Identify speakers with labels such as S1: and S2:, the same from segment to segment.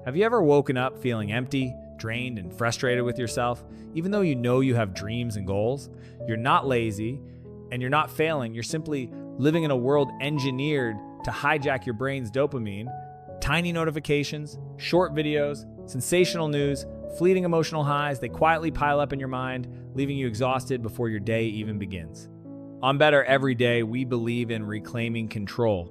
S1: Have you ever woken up feeling empty, drained, and frustrated with yourself, even though you know you have dreams and goals? You're not lazy, and you're not failing. You're simply living in a world engineered to hijack your brain's dopamine. Tiny notifications, short videos, sensational news, fleeting emotional highs, they quietly pile up in your mind, leaving you exhausted before your day even begins. On Better Every Day, we believe in reclaiming control.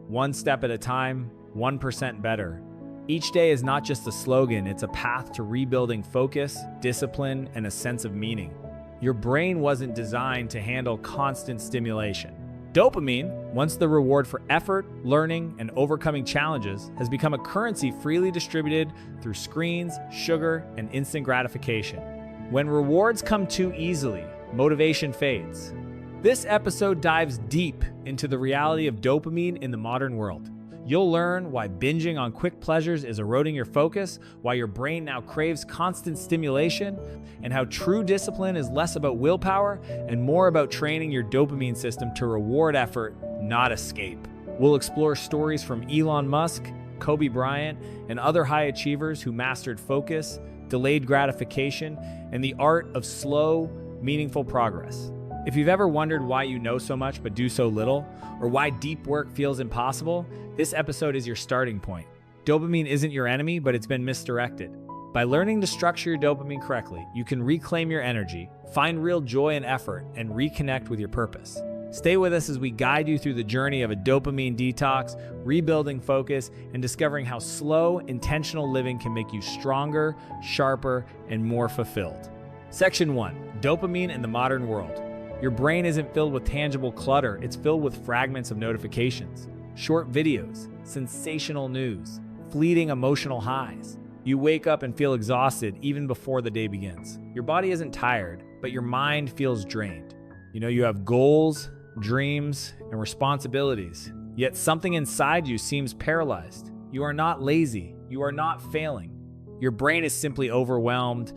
S1: One step at a time, 1% better. Each day is not just a slogan, it's a path to rebuilding focus, discipline, and a sense of meaning. Your brain wasn't designed to handle constant stimulation. Dopamine, once the reward for effort, learning, and overcoming challenges, has become a currency freely distributed through screens, sugar, and instant gratification. When rewards come too easily, motivation fades. This episode dives deep into the reality of dopamine in the modern world. You'll learn why binging on quick pleasures is eroding your focus, why your brain now craves constant stimulation, and how true discipline is less about willpower and more about training your dopamine system to reward effort, not escape. We'll explore stories from Elon Musk, Kobe Bryant, and other high achievers who mastered focus, delayed gratification, and the art of slow, meaningful progress. If you've ever wondered why you know so much but do so little, or why deep work feels impossible, this episode is your starting point. Dopamine isn't your enemy, but it's been misdirected. By learning to structure your dopamine correctly, you can reclaim your energy, find real joy and effort, and reconnect with your purpose. Stay with us as we guide you through the journey of a dopamine detox, rebuilding focus, and discovering how slow, intentional living can make you stronger, sharper, and more fulfilled. Section 1. Dopamine in the modern world. Your brain isn't filled with tangible clutter, it's filled with fragments of notifications, short videos, sensational news, fleeting emotional highs. You wake up and feel exhausted even before the day begins. Your body isn't tired, but your mind feels drained. You have goals, dreams, and responsibilities, yet something inside you seems paralyzed. You are not lazy, you are not failing. Your brain is simply overwhelmed.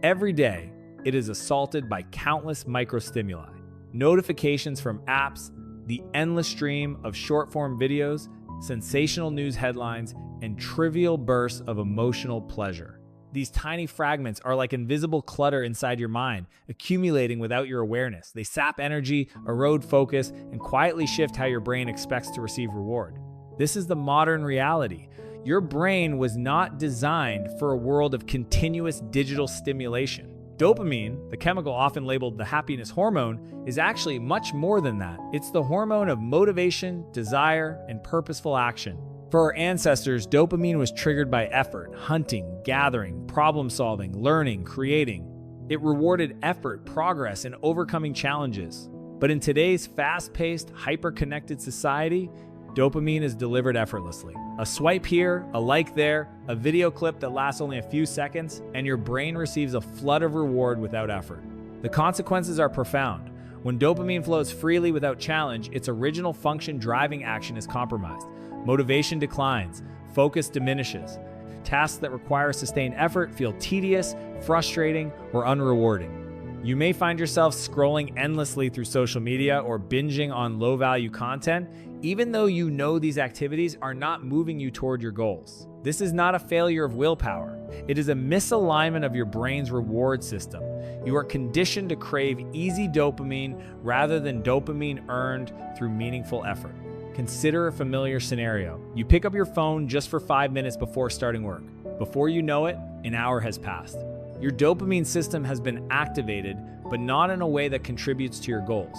S1: Every day, it is assaulted by countless microstimuli, notifications from apps, the endless stream of short-form videos, sensational news headlines, and trivial bursts of emotional pleasure. These tiny fragments are like invisible clutter inside your mind, accumulating without your awareness. They sap energy, erode focus, and quietly shift how your brain expects to receive reward. This is the modern reality. Your brain was not designed for a world of continuous digital stimulation. Dopamine, the chemical often labeled the happiness hormone, is actually much more than that. It's the hormone of motivation, desire, and purposeful action. For our ancestors, dopamine was triggered by effort, hunting, gathering, problem-solving, learning, creating. It rewarded effort, progress, and overcoming challenges. But in today's fast-paced, hyper-connected society, dopamine is delivered effortlessly. A swipe here, a like there, a video clip that lasts only a few seconds, and your brain receives a flood of reward without effort. The consequences are profound. When dopamine flows freely without challenge, its original function driving action is compromised. Motivation declines, focus diminishes. Tasks that require sustained effort feel tedious, frustrating, or unrewarding. You may find yourself scrolling endlessly through social media or binging on low-value content, even though you know these activities are not moving you toward your goals. This is not a failure of willpower. It is a misalignment of your brain's reward system. You are conditioned to crave easy dopamine rather than dopamine earned through meaningful effort. Consider a familiar scenario. You pick up your phone just for 5 minutes before starting work. Before you know it, an hour has passed. Your dopamine system has been activated, but not in a way that contributes to your goals.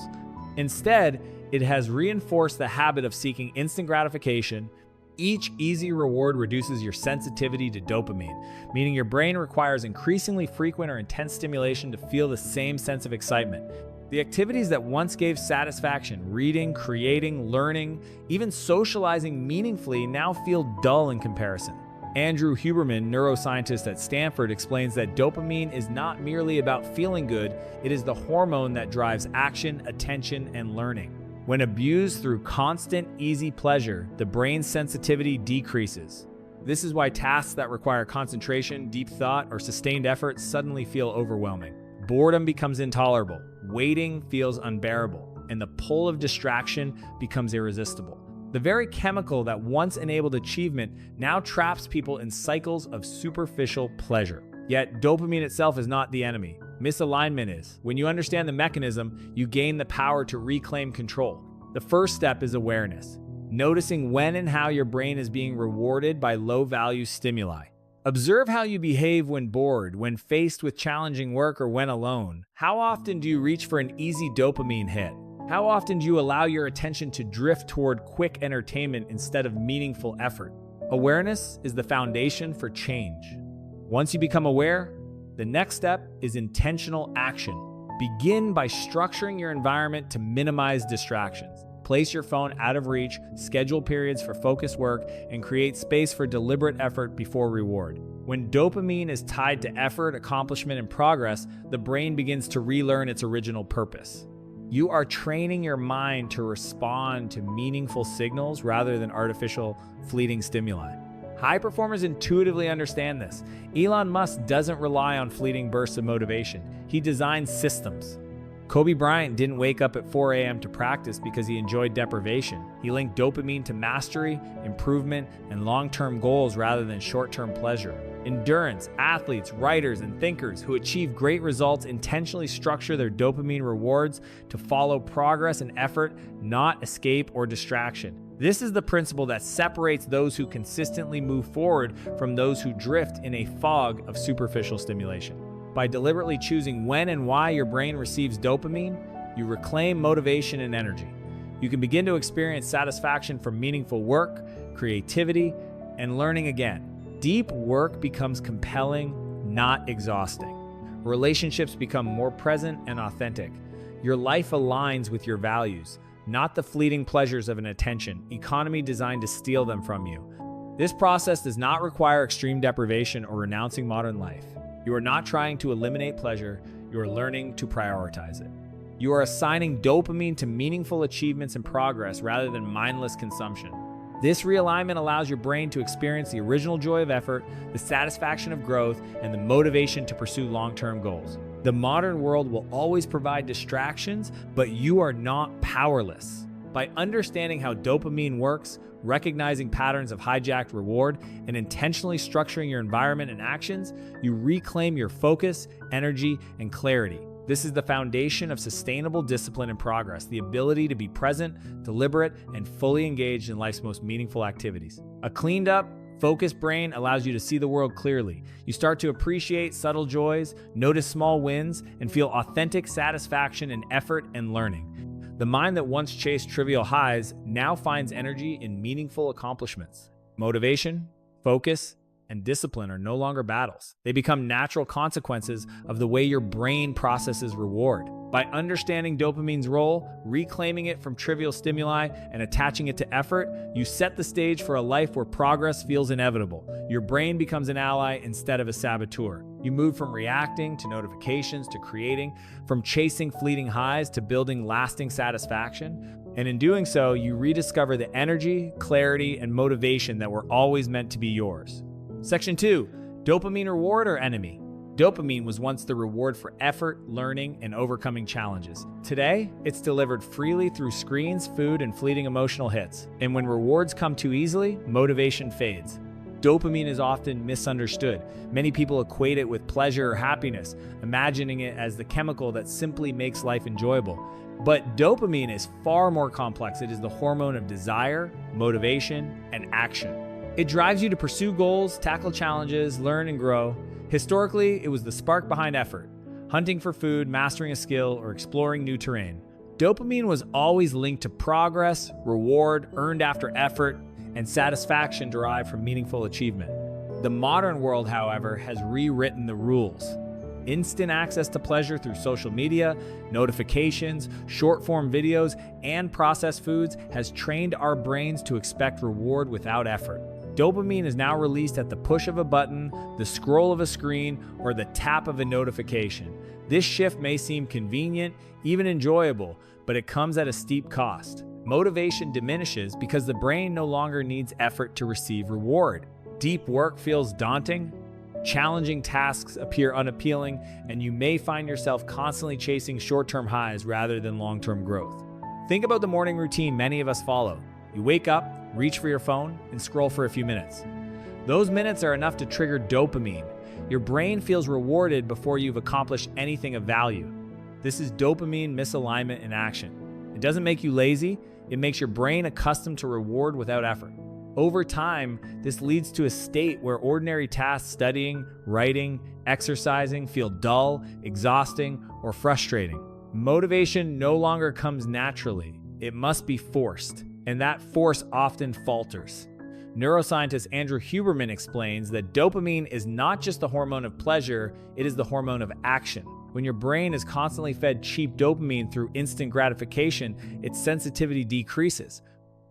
S1: Instead, it has reinforced the habit of seeking instant gratification. Each easy reward reduces your sensitivity to dopamine, meaning your brain requires increasingly frequent or intense stimulation to feel the same sense of excitement. The activities that once gave satisfaction, reading, creating, learning, even socializing meaningfully, now feel dull in comparison. Andrew Huberman, neuroscientist at Stanford, explains that dopamine is not merely about feeling good, it is the hormone that drives action, attention, and learning. When abused through constant, easy pleasure, the brain's sensitivity decreases. This is why tasks that require concentration, deep thought, or sustained effort suddenly feel overwhelming. Boredom becomes intolerable, waiting feels unbearable, and the pull of distraction becomes irresistible. The very chemical that once enabled achievement now traps people in cycles of superficial pleasure. Yet, dopamine itself is not the enemy. Misalignment is. When you understand the mechanism, you gain the power to reclaim control. The first step is awareness, noticing when and how your brain is being rewarded by low-value stimuli. Observe how you behave when bored, when faced with challenging work, or when alone. How often do you reach for an easy dopamine hit? How often do you allow your attention to drift toward quick entertainment instead of meaningful effort? Awareness is the foundation for change. Once you become aware, the next step is intentional action. Begin by structuring your environment to minimize distractions. Place your phone out of reach, schedule periods for focused work, and create space for deliberate effort before reward. When dopamine is tied to effort, accomplishment, and progress, the brain begins to relearn its original purpose. You are training your mind to respond to meaningful signals rather than artificial, fleeting stimuli. High performers intuitively understand this. Elon Musk doesn't rely on fleeting bursts of motivation. He designs systems. Kobe Bryant didn't wake up at 4 a.m. to practice because he enjoyed deprivation. He linked dopamine to mastery, improvement, and long-term goals rather than short-term pleasure. Endurance, athletes, writers, and thinkers who achieve great results intentionally structure their dopamine rewards to follow progress and effort, not escape or distraction. This is the principle that separates those who consistently move forward from those who drift in a fog of superficial stimulation. By deliberately choosing when and why your brain receives dopamine, you reclaim motivation and energy. You can begin to experience satisfaction from meaningful work, creativity, and learning again. Deep work becomes compelling, not exhausting. Relationships become more present and authentic. Your life aligns with your values, not the fleeting pleasures of an attention economy designed to steal them from you. This process does not require extreme deprivation or renouncing modern life. You are not trying to eliminate pleasure, you are learning to prioritize it. You are assigning dopamine to meaningful achievements and progress rather than mindless consumption. This realignment allows your brain to experience the original joy of effort, the satisfaction of growth, and the motivation to pursue long-term goals. The modern world will always provide distractions, but you are not powerless. By understanding how dopamine works, recognizing patterns of hijacked reward, and intentionally structuring your environment and actions, you reclaim your focus, energy, and clarity. This is the foundation of sustainable discipline and progress, the ability to be present, deliberate, and fully engaged in life's most meaningful activities. A cleaned up, focused brain allows you to see the world clearly. You start to appreciate subtle joys, notice small wins, and feel authentic satisfaction in effort and learning. The mind that once chased trivial highs now finds energy in meaningful accomplishments. Motivation, focus, and discipline are no longer battles. They become natural consequences of the way your brain processes reward. By understanding dopamine's role, reclaiming it from trivial stimuli, and attaching it to effort, you set the stage for a life where progress feels inevitable. Your brain becomes an ally instead of a saboteur. You move from reacting to notifications to creating, from chasing fleeting highs to building lasting satisfaction. And in doing so, you rediscover the energy, clarity, and motivation that were always meant to be yours. Section 2, dopamine reward or enemy? Dopamine was once the reward for effort, learning, and overcoming challenges. Today, it's delivered freely through screens, food, and fleeting emotional hits. And when rewards come too easily, motivation fades. Dopamine is often misunderstood. Many people equate it with pleasure or happiness, imagining it as the chemical that simply makes life enjoyable. But dopamine is far more complex. It is the hormone of desire, motivation, and action. It drives you to pursue goals, tackle challenges, learn and grow. Historically, it was the spark behind effort, hunting for food, mastering a skill, or exploring new terrain. Dopamine was always linked to progress, reward earned after effort, and satisfaction derived from meaningful achievement. The modern world, however, has rewritten the rules. Instant access to pleasure through social media, notifications, short-form videos, and processed foods has trained our brains to expect reward without effort. Dopamine is now released at the push of a button, the scroll of a screen, or the tap of a notification. This shift may seem convenient, even enjoyable, but it comes at a steep cost. Motivation diminishes because the brain no longer needs effort to receive reward. Deep work feels daunting, challenging tasks appear unappealing, and you may find yourself constantly chasing short-term highs rather than long-term growth. Think about the morning routine many of us follow. You wake up, reach for your phone, and scroll for a few minutes. Those minutes are enough to trigger dopamine. Your brain feels rewarded before you've accomplished anything of value. This is dopamine misalignment in action. It doesn't make you lazy, it makes your brain accustomed to reward without effort. Over time, this leads to a state where ordinary tasks, studying, writing, exercising, feel dull, exhausting, or frustrating. Motivation no longer comes naturally. It must be forced, and that force often falters. Neuroscientist Andrew Huberman explains that dopamine is not just the hormone of pleasure, it is the hormone of action. When your brain is constantly fed cheap dopamine through instant gratification, its sensitivity decreases.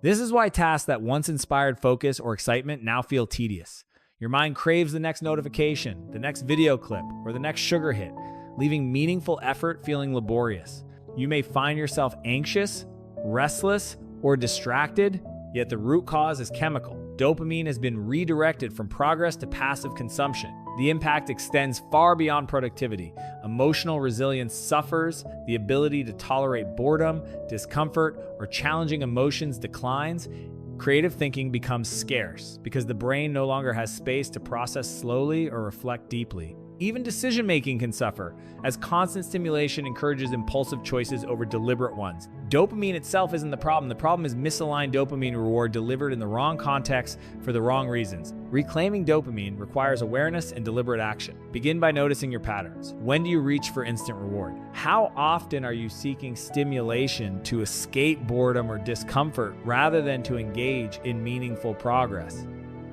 S1: This is why tasks that once inspired focus or excitement now feel tedious. Your mind craves the next notification, the next video clip, or the next sugar hit, leaving meaningful effort feeling laborious. You may find yourself anxious, restless, or distracted, yet the root cause is chemical. Dopamine has been redirected from progress to passive consumption. The impact extends far beyond productivity. Emotional resilience suffers, the ability to tolerate boredom, discomfort, or challenging emotions declines. Creative thinking becomes scarce because the brain no longer has space to process slowly or reflect deeply. Even decision-making can suffer, as constant stimulation encourages impulsive choices over deliberate ones. Dopamine itself isn't the problem. The problem is misaligned dopamine reward delivered in the wrong context for the wrong reasons. Reclaiming dopamine requires awareness and deliberate action. Begin by noticing your patterns. When do you reach for instant reward? How often are you seeking stimulation to escape boredom or discomfort rather than to engage in meaningful progress?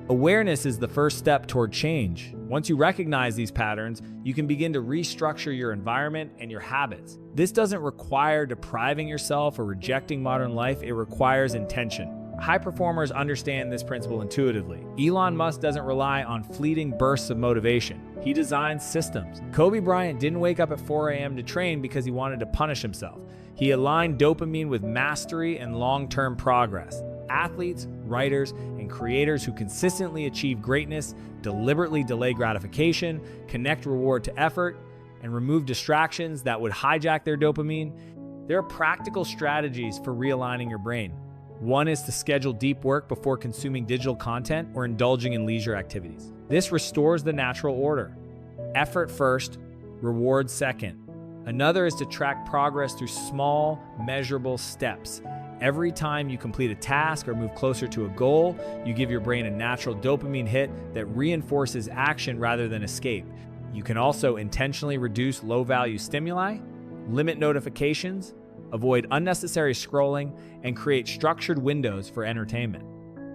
S1: Awareness is the first step toward change. Once you recognize these patterns, you can begin to restructure your environment and your habits. This doesn't require depriving yourself or rejecting modern life, it requires intention. High performers understand this principle intuitively. Elon Musk doesn't rely on fleeting bursts of motivation. He designs systems. Kobe Bryant didn't wake up at 4 a.m. to train because he wanted to punish himself. He aligned dopamine with mastery and long-term progress. Athletes, writers, and creators who consistently achieve greatness deliberately delay gratification, connect reward to effort, and remove distractions that would hijack their dopamine. There are practical strategies for realigning your brain. One is to schedule deep work before consuming digital content or indulging in leisure activities. This restores the natural order. Effort first, reward second. Another is to track progress through small, measurable steps. Every time you complete a task or move closer to a goal, you give your brain a natural dopamine hit that reinforces action rather than escape. You can also intentionally reduce low-value stimuli, limit notifications, avoid unnecessary scrolling, and create structured windows for entertainment.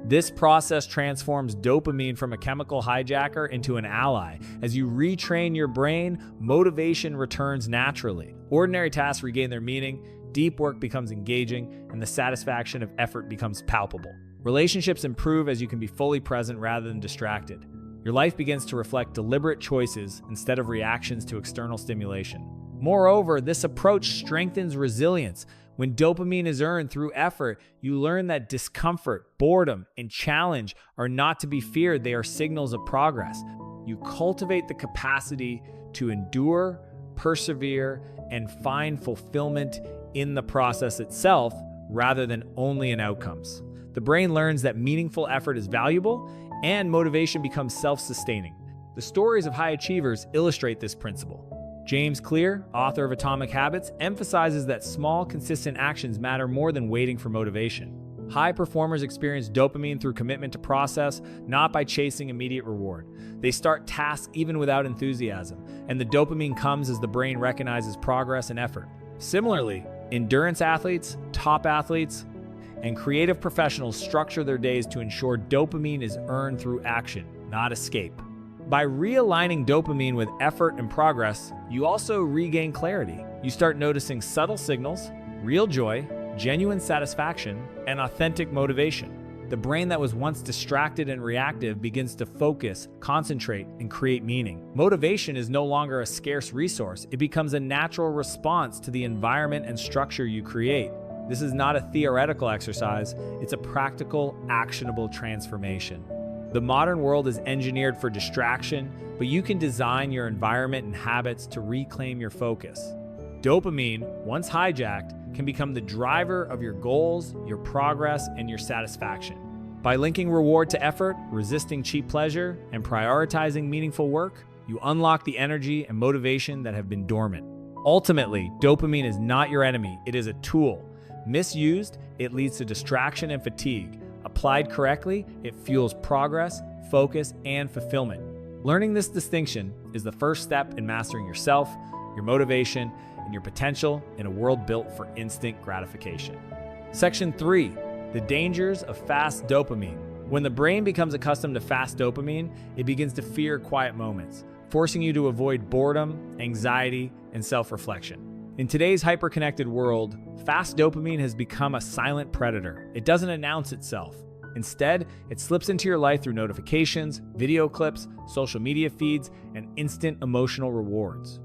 S1: This process transforms dopamine from a chemical hijacker into an ally. As you retrain your brain, motivation returns naturally. Ordinary tasks regain their meaning, deep work becomes engaging, and the satisfaction of effort becomes palpable. Relationships improve as you can be fully present rather than distracted. Your life begins to reflect deliberate choices instead of reactions to external stimulation. Moreover, this approach strengthens resilience. When dopamine is earned through effort, you learn that discomfort, boredom, and challenge are not to be feared. They are signals of progress. You cultivate the capacity to endure, persevere, and find fulfillment in the process itself rather than only in outcomes. The brain learns that meaningful effort is valuable and motivation becomes self-sustaining. The stories of high achievers illustrate this principle. James Clear, author of Atomic Habits, emphasizes that small, consistent actions matter more than waiting for motivation. High performers experience dopamine through commitment to process, not by chasing immediate reward. They start tasks even without enthusiasm, and the dopamine comes as the brain recognizes progress and effort. Similarly, endurance athletes, top athletes, and creative professionals structure their days to ensure dopamine is earned through action, not escape. By realigning dopamine with effort and progress, you also regain clarity. You start noticing subtle signals, real joy, genuine satisfaction, and authentic motivation. The brain that was once distracted and reactive begins to focus, concentrate, and create meaning. Motivation is no longer a scarce resource. It becomes a natural response to the environment and structure you create. This is not a theoretical exercise. It's a practical, actionable transformation. The modern world is engineered for distraction, but you can design your environment and habits to reclaim your focus. Dopamine, once hijacked, can become the driver of your goals, your progress, and your satisfaction. By linking reward to effort, resisting cheap pleasure, and prioritizing meaningful work, you unlock the energy and motivation that have been dormant. Ultimately, dopamine is not your enemy, it is a tool. Misused, it leads to distraction and fatigue. Applied correctly, it fuels progress, focus, and fulfillment. Learning this distinction is the first step in mastering yourself, your motivation, and your potential in a world built for instant gratification. Section 3. The dangers of fast dopamine. When the brain becomes accustomed to fast dopamine, it begins to fear quiet moments, forcing you to avoid boredom, anxiety, and self-reflection. In today's hyper-connected world, fast dopamine has become a silent predator. It doesn't announce itself. Instead, it slips into your life through notifications, video clips, social media feeds, and instant emotional rewards.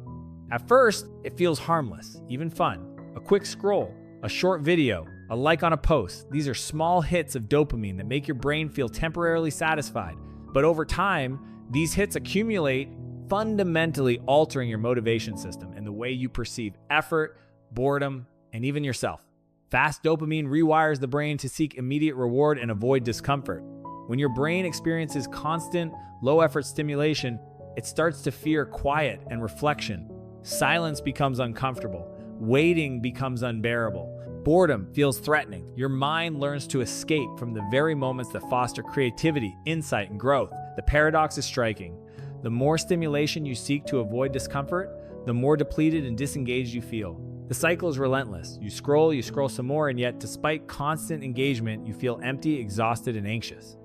S1: At first, it feels harmless, even fun. A quick scroll, a short video, a like on a post. These are small hits of dopamine that make your brain feel temporarily satisfied. But over time, these hits accumulate, fundamentally altering your motivation system and the way you perceive effort, boredom, and even yourself. Fast dopamine rewires the brain to seek immediate reward and avoid discomfort. When your brain experiences constant, low-effort stimulation, it starts to fear quiet and reflection. Silence becomes uncomfortable. Waiting becomes unbearable. Boredom feels threatening. Your mind learns to escape from the very moments that foster creativity, insight, and growth. The paradox is striking. The more stimulation you seek to avoid discomfort, the more depleted and disengaged you feel. The cycle is relentless. You scroll some more, and yet, despite constant engagement, you feel empty, exhausted, and anxious.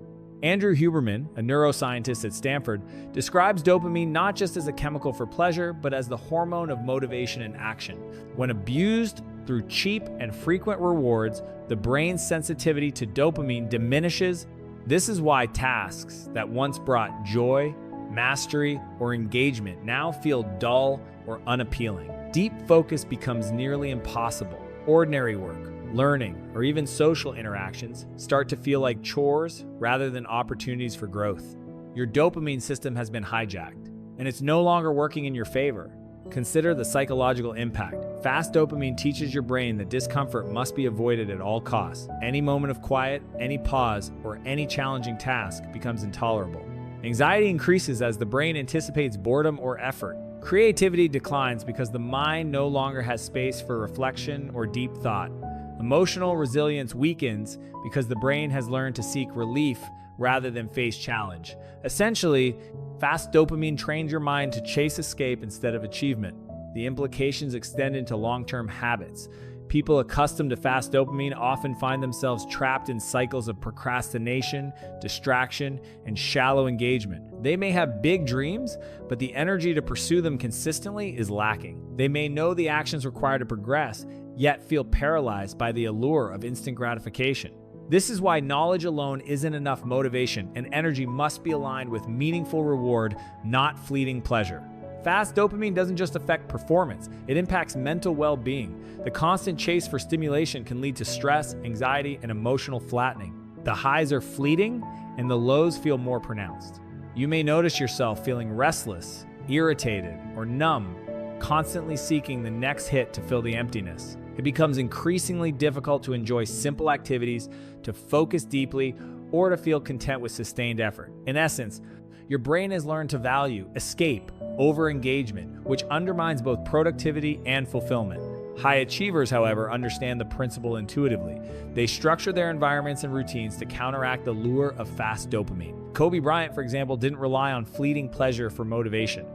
S1: Andrew Huberman, a neuroscientist at Stanford, describes dopamine not just as a chemical for pleasure, but as the hormone of motivation and action. When abused through cheap and frequent rewards, the brain's sensitivity to dopamine diminishes. This is why tasks that once brought joy, mastery, or engagement now feel dull or unappealing. Deep focus becomes nearly impossible. Ordinary work, learning, or even social interactions start to feel like chores rather than opportunities for growth. Your dopamine system has been hijacked, and it's no longer working in your favor. Consider the psychological impact. Fast dopamine teaches your brain that discomfort must be avoided at all costs. Any moment of quiet, any pause, or any challenging task becomes intolerable. Anxiety increases as the brain anticipates boredom or effort. Creativity declines because the mind no longer has space for reflection or deep thought. Emotional resilience weakens because the brain has learned to seek relief rather than face challenge. Essentially, fast dopamine trains your mind to chase escape instead of achievement. The implications extend into long-term habits. People accustomed to fast dopamine often find themselves trapped in cycles of procrastination, distraction, and shallow engagement. They may have big dreams, but the energy to pursue them consistently is lacking. They may know the actions required to progress, yet feel paralyzed by the allure of instant gratification. This is why knowledge alone isn't enough motivation, and energy must be aligned with meaningful reward, not fleeting pleasure. Fast dopamine doesn't just affect performance, it impacts mental well-being. The constant chase for stimulation can lead to stress, anxiety, and emotional flattening. The highs are fleeting, and the lows feel more pronounced. You may notice yourself feeling restless, irritated, or numb, constantly seeking the next hit to fill the emptiness. It becomes increasingly difficult to enjoy simple activities, to focus deeply, or to feel content with sustained effort. In essence, your brain has learned to value escape over engagement, which undermines both productivity and fulfillment. High achievers, however, understand the principle intuitively. They structure their environments and routines to counteract the lure of fast dopamine. Kobe Bryant, for example, didn't rely on fleeting pleasure for motivation.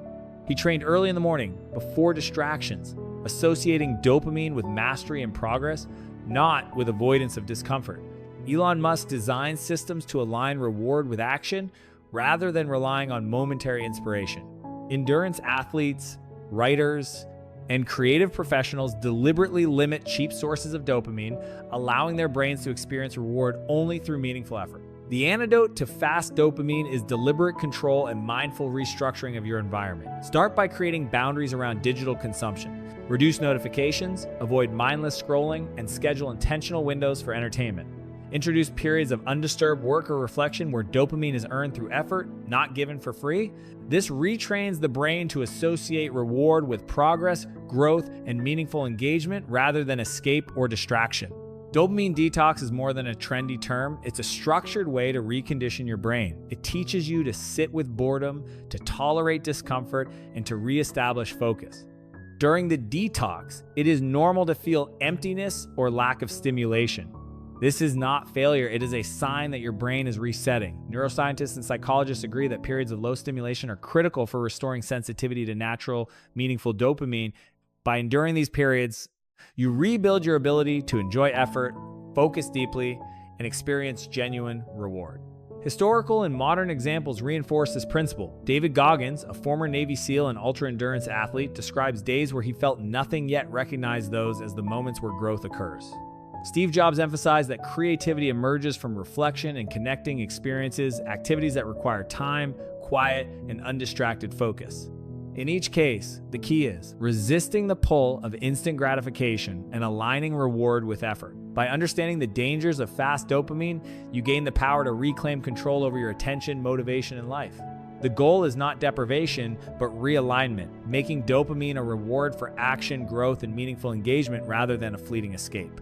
S1: He trained early in the morning, before distractions, associating dopamine with mastery and progress, not with avoidance of discomfort. Elon Musk designed systems to align reward with action rather than relying on momentary inspiration. Endurance athletes, writers, and creative professionals deliberately limit cheap sources of dopamine, allowing their brains to experience reward only through meaningful effort. The antidote to fast dopamine is deliberate control and mindful restructuring of your environment. Start by creating boundaries around digital consumption. Reduce notifications, avoid mindless scrolling, and schedule intentional windows for entertainment. Introduce periods of undisturbed work or reflection where dopamine is earned through effort, not given for free. This retrains the brain to associate reward with progress, growth, and meaningful engagement rather than escape or distraction. Dopamine detox is more than a trendy term. It's a structured way to recondition your brain. It teaches you to sit with boredom, to tolerate discomfort, and to reestablish focus. During the detox, it is normal to feel emptiness or lack of stimulation. This is not failure. It is a sign that your brain is resetting. Neuroscientists and psychologists agree that periods of low stimulation are critical for restoring sensitivity to natural, meaningful dopamine. By enduring these periods, you rebuild your ability to enjoy effort, focus deeply, and experience genuine reward. Historical and modern examples reinforce this principle. David Goggins, a former Navy SEAL and ultra-endurance athlete, describes days where he felt nothing yet recognized those as the moments where growth occurs. Steve Jobs emphasized that creativity emerges from reflection and connecting experiences, activities that require time, quiet, and undistracted focus. In each case, the key is resisting the pull of instant gratification and aligning reward with effort. By understanding the dangers of fast dopamine, you gain the power to reclaim control over your attention, motivation, and life. The goal is not deprivation, but realignment, making dopamine a reward for action, growth, and meaningful engagement rather than a fleeting escape.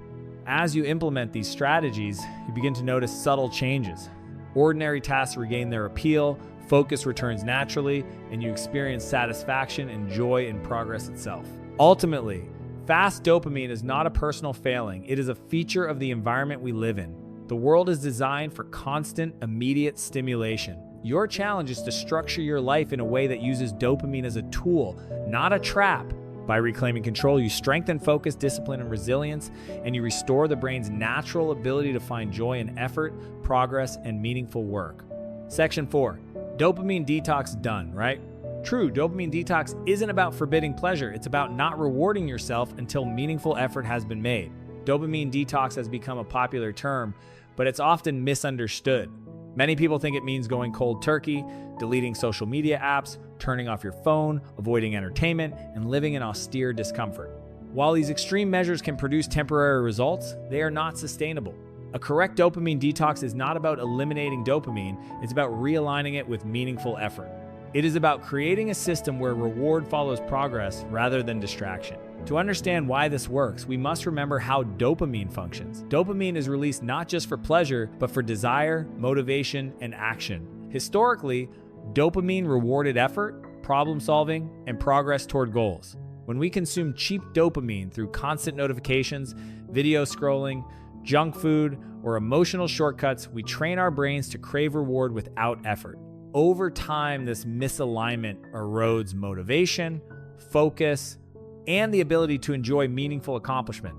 S1: As you implement these strategies, you begin to notice subtle changes. Ordinary tasks regain their appeal, focus returns naturally, and you experience satisfaction and joy in progress itself. Ultimately, fast dopamine is not a personal failing. It is a feature of the environment we live in. The world is designed for constant, immediate stimulation. Your challenge is to structure your life in a way that uses dopamine as a tool, not a trap. By reclaiming control, you strengthen focus, discipline, and resilience, and you restore the brain's natural ability to find joy in effort, progress, and meaningful work. Section 4. Dopamine detox done, right? True, dopamine detox isn't about forbidding pleasure. It's about not rewarding yourself until meaningful effort has been made. Dopamine detox has become a popular term, but it's often misunderstood. Many people think it means going cold turkey, deleting social media apps, turning off your phone, avoiding entertainment, and living in austere discomfort. While these extreme measures can produce temporary results, they are not sustainable. A correct dopamine detox is not about eliminating dopamine, it's about realigning it with meaningful effort. It is about creating a system where reward follows progress rather than distraction. To understand why this works, we must remember how dopamine functions. Dopamine is released not just for pleasure, but for desire, motivation, and action. Historically, dopamine rewarded effort, problem solving, and progress toward goals. When we consume cheap dopamine through constant notifications, video scrolling, junk food, or emotional shortcuts, we train our brains to crave reward without effort. Over time, this misalignment erodes motivation, focus, and the ability to enjoy meaningful accomplishment.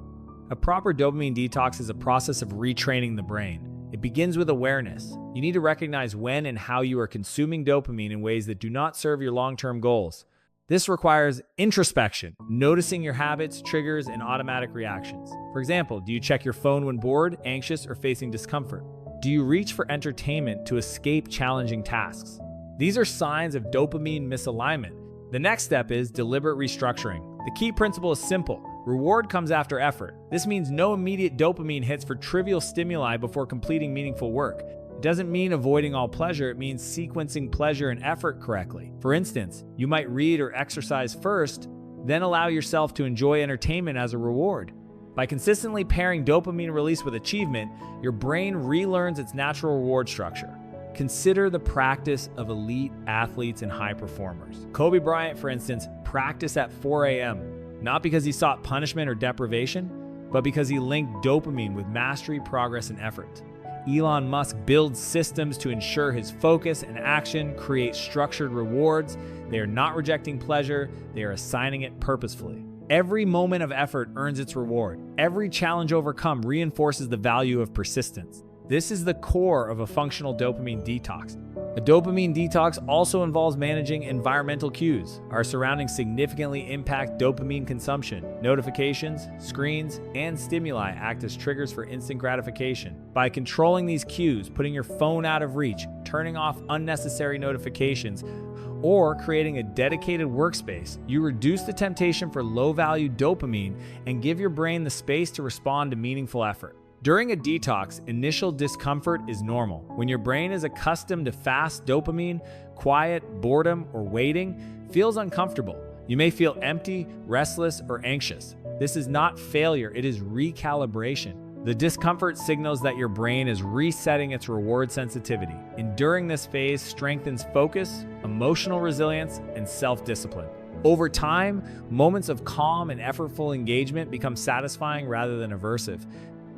S1: A proper dopamine detox is a process of retraining the brain. It begins with awareness. You need to recognize when and how you are consuming dopamine in ways that do not serve your long-term goals. This requires introspection, noticing your habits, triggers, and automatic reactions. For example, do you check your phone when bored, anxious, or facing discomfort? Do you reach for entertainment to escape challenging tasks? These are signs of dopamine misalignment. The next step is deliberate restructuring. The key principle is simple. Reward comes after effort. This means no immediate dopamine hits for trivial stimuli before completing meaningful work. It doesn't mean avoiding all pleasure, it means sequencing pleasure and effort correctly. For instance, you might read or exercise first, then allow yourself to enjoy entertainment as a reward. By consistently pairing dopamine release with achievement, your brain relearns its natural reward structure. Consider the practice of elite athletes and high performers. Kobe Bryant, for instance, practiced at 4 a.m., not because he sought punishment or deprivation, but because he linked dopamine with mastery, progress, and effort. Elon Musk builds systems to ensure his focus and action create structured rewards. They are not rejecting pleasure, they are assigning it purposefully. Every moment of effort earns its reward. Every challenge overcome reinforces the value of persistence. This is the core of a functional dopamine detox. A dopamine detox also involves managing environmental cues. Our surroundings significantly impact dopamine consumption. Notifications, screens, and stimuli act as triggers for instant gratification. By controlling these cues, putting your phone out of reach, turning off unnecessary notifications, or creating a dedicated workspace, you reduce the temptation for low-value dopamine and give your brain the space to respond to meaningful effort. During a detox, initial discomfort is normal. When your brain is accustomed to fast dopamine, quiet, boredom, or waiting feels uncomfortable. You may feel empty, restless, or anxious. This is not failure, it is recalibration. The discomfort signals that your brain is resetting its reward sensitivity. Enduring this phase strengthens focus, emotional resilience, and self-discipline. Over time, moments of calm and effortful engagement become satisfying rather than aversive.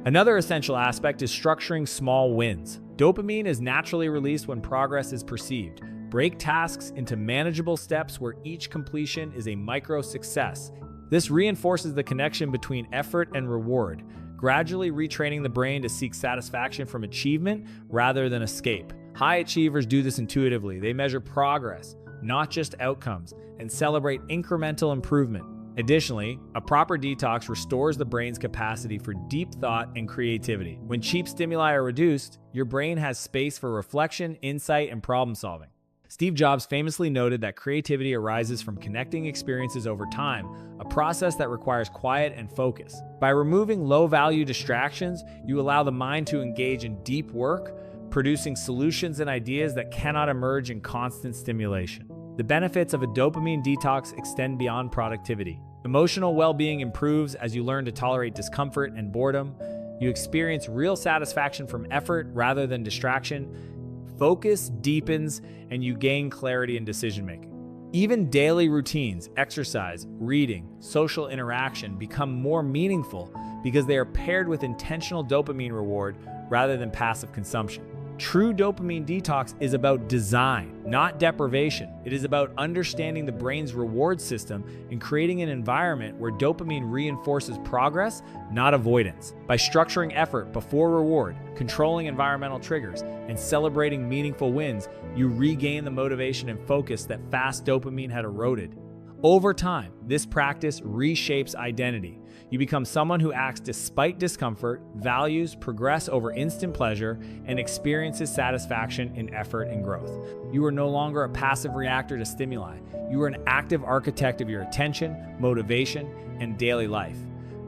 S1: Another essential aspect is structuring small wins. Dopamine is naturally released when progress is perceived. Break tasks into manageable steps where each completion is a micro success. This reinforces the connection between effort and reward, gradually retraining the brain to seek satisfaction from achievement rather than escape. High achievers do this intuitively. They measure progress, not just outcomes, and celebrate incremental improvement. Additionally, a proper detox restores the brain's capacity for deep thought and creativity. When cheap stimuli are reduced, your brain has space for reflection, insight, and problem solving. Steve Jobs famously noted that creativity arises from connecting experiences over time, a process that requires quiet and focus. By removing low-value distractions, you allow the mind to engage in deep work, producing solutions and ideas that cannot emerge in constant stimulation. The benefits of a dopamine detox extend beyond productivity. Emotional well-being improves as you learn to tolerate discomfort and boredom. You experience real satisfaction from effort rather than distraction. Focus deepens, and you gain clarity in decision-making. Even daily routines, exercise, reading, social interaction become more meaningful because they are paired with intentional dopamine reward rather than passive consumption. True dopamine detox is about design, not deprivation. It is about understanding the brain's reward system and creating an environment where dopamine reinforces progress, not avoidance. By structuring effort before reward, controlling environmental triggers, and celebrating meaningful wins, you regain the motivation and focus that fast dopamine had eroded. Over time, this practice reshapes identity. You become someone who acts despite discomfort, values progress over instant pleasure, and experiences satisfaction in effort and growth. You are no longer a passive reactor to stimuli. You are an active architect of your attention, motivation, and daily life.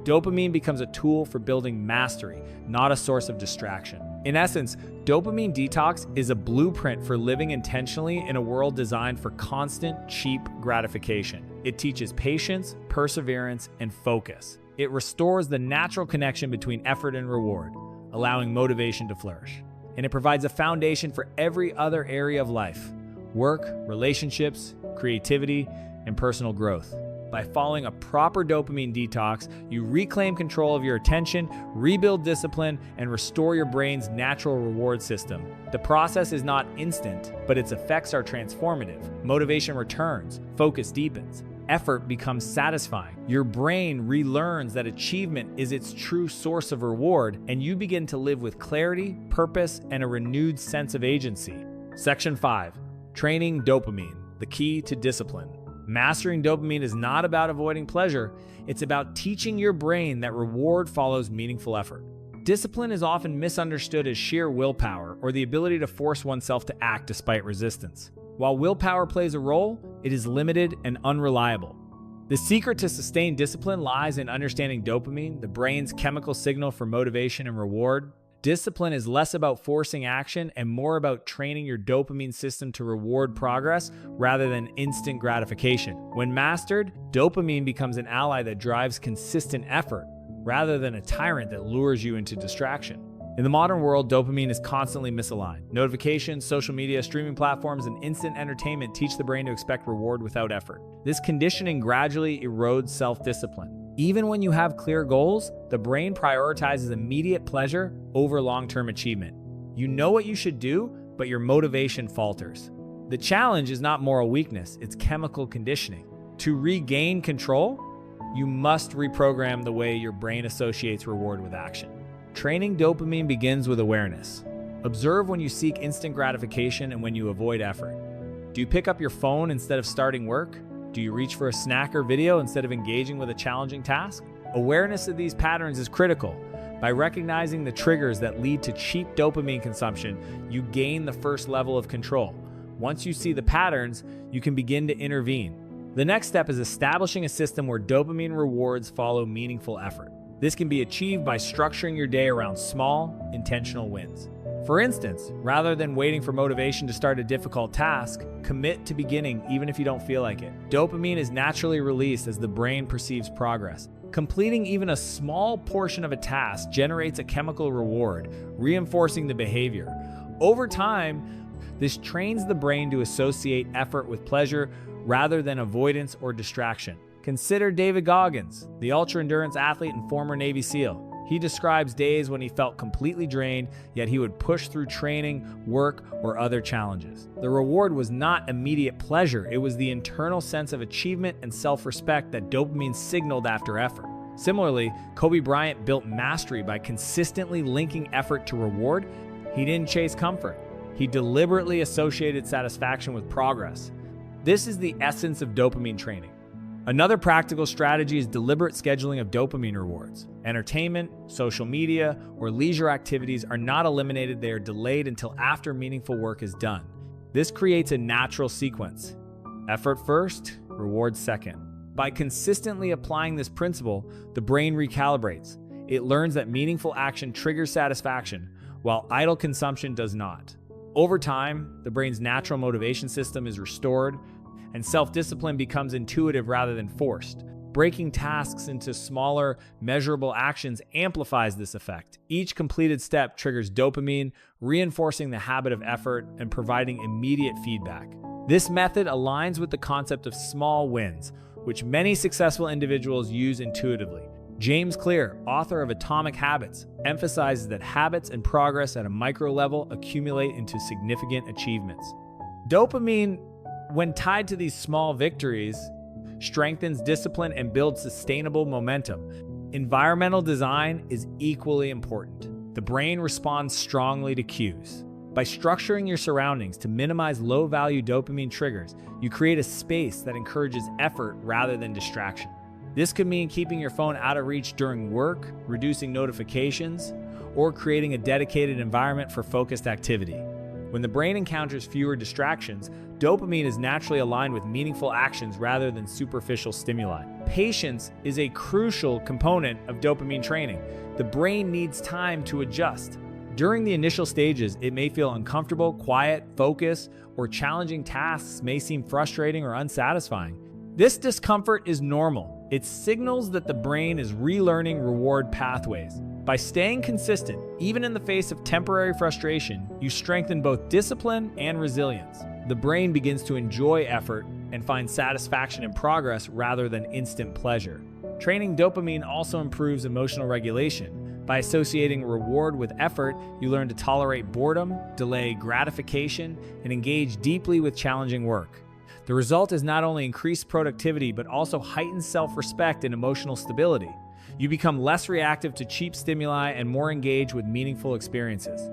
S1: Dopamine becomes a tool for building mastery, not a source of distraction. In essence, dopamine detox is a blueprint for living intentionally in a world designed for constant, cheap gratification. It teaches patience, perseverance, and focus. It restores the natural connection between effort and reward, allowing motivation to flourish. And it provides a foundation for every other area of life: work, relationships, creativity, and personal growth. By following a proper dopamine detox, you reclaim control of your attention, rebuild discipline, and restore your brain's natural reward system. The process is not instant, but its effects are transformative. Motivation returns, focus deepens, effort becomes satisfying. Your brain relearns that achievement is its true source of reward, and you begin to live with clarity, purpose, and a renewed sense of agency. Section 5. Training dopamine, the key to discipline. Mastering dopamine is not about avoiding pleasure, it's about teaching your brain that reward follows meaningful effort. Discipline is often misunderstood as sheer willpower or the ability to force oneself to act despite resistance. While willpower plays a role, it is limited and unreliable. The secret to sustained discipline lies in understanding dopamine, the brain's chemical signal for motivation and reward. Discipline is less about forcing action and more about training your dopamine system to reward progress rather than instant gratification. When mastered, dopamine becomes an ally that drives consistent effort rather than a tyrant that lures you into distraction. In the modern world, dopamine is constantly misaligned. Notifications, social media, streaming platforms, and instant entertainment teach the brain to expect reward without effort. This conditioning gradually erodes self-discipline. Even when you have clear goals, the brain prioritizes immediate pleasure over long-term achievement. You know what you should do, but your motivation falters. The challenge is not moral weakness, it's chemical conditioning. To regain control, you must reprogram the way your brain associates reward with action. Training dopamine begins with awareness. Observe when you seek instant gratification and when you avoid effort. Do you pick up your phone instead of starting work? Do you reach for a snack or video instead of engaging with a challenging task? Awareness of these patterns is critical. By recognizing the triggers that lead to cheap dopamine consumption, you gain the first level of control. Once you see the patterns, you can begin to intervene. The next step is establishing a system where dopamine rewards follow meaningful effort. This can be achieved by structuring your day around small, intentional wins. For instance, rather than waiting for motivation to start a difficult task, commit to beginning even if you don't feel like it. Dopamine is naturally released as the brain perceives progress. Completing even a small portion of a task generates a chemical reward, reinforcing the behavior. Over time, this trains the brain to associate effort with pleasure rather than avoidance or distraction. Consider David Goggins, the ultra-endurance athlete and former Navy SEAL. He describes days when he felt completely drained, yet he would push through training, work, or other challenges. The reward was not immediate pleasure, it was the internal sense of achievement and self-respect that dopamine signaled after effort. Similarly, Kobe Bryant built mastery by consistently linking effort to reward. He didn't chase comfort. He deliberately associated satisfaction with progress. This is the essence of dopamine training. Another practical strategy is deliberate scheduling of dopamine rewards. Entertainment, social media, or leisure activities are not eliminated, they are delayed until after meaningful work is done. This creates a natural sequence. Effort first, reward second. By consistently applying this principle, the brain recalibrates. It learns that meaningful action triggers satisfaction, while idle consumption does not. Over time, the brain's natural motivation system is restored, and self-discipline becomes intuitive rather than forced. Breaking tasks into smaller, measurable actions amplifies this effect. Each completed step triggers dopamine, reinforcing the habit of effort and providing immediate feedback. This method aligns with the concept of small wins, which many successful individuals use intuitively. James Clear, author of Atomic Habits, emphasizes that habits and progress at a micro level accumulate into significant achievements. Dopamine, when tied to these small victories, strengthens discipline and builds sustainable momentum. Environmental design is equally important. The brain responds strongly to cues. By structuring your surroundings to minimize low-value dopamine triggers, you create a space that encourages effort rather than distraction. This could mean keeping your phone out of reach during work, reducing notifications, or creating a dedicated environment for focused activity. When the brain encounters fewer distractions, dopamine is naturally aligned with meaningful actions rather than superficial stimuli. Patience is a crucial component of dopamine training. The brain needs time to adjust. During the initial stages, it may feel uncomfortable, quiet, focus, or challenging tasks may seem frustrating or unsatisfying. This discomfort is normal. It signals that the brain is relearning reward pathways. By staying consistent, even in the face of temporary frustration, you strengthen both discipline and resilience. The brain begins to enjoy effort and find satisfaction in progress rather than instant pleasure. Training dopamine also improves emotional regulation. By associating reward with effort, you learn to tolerate boredom, delay gratification, and engage deeply with challenging work. The result is not only increased productivity, but also heightened self-respect and emotional stability. You become less reactive to cheap stimuli and more engaged with meaningful experiences.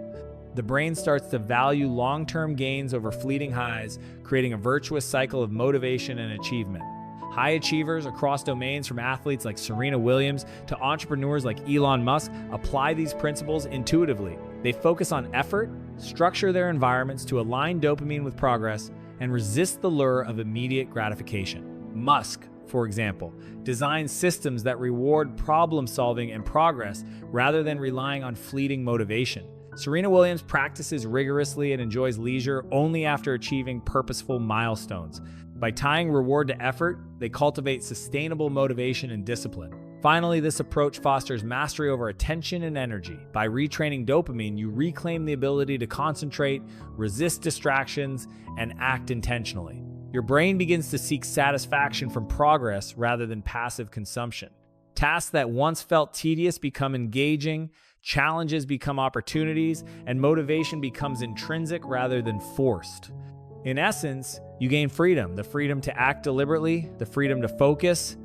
S1: The brain starts to value long-term gains over fleeting highs, creating a virtuous cycle of motivation and achievement. High achievers across domains, from athletes like Serena Williams to entrepreneurs like Elon Musk, apply these principles intuitively. They focus on effort, structure their environments to align dopamine with progress, and resist the lure of immediate gratification. Musk, for example, designs systems that reward problem solving and progress rather than relying on fleeting motivation. Serena Williams practices rigorously and enjoys leisure only after achieving purposeful milestones. By tying reward to effort, they cultivate sustainable motivation and discipline. Finally, this approach fosters mastery over attention and energy. By retraining dopamine, you reclaim the ability to concentrate, resist distractions, and act intentionally. Your brain begins to seek satisfaction from progress rather than passive consumption. Tasks that once felt tedious become engaging, challenges become opportunities, and motivation becomes intrinsic rather than forced. In essence, you gain freedom, the freedom to act deliberately, the freedom to focus,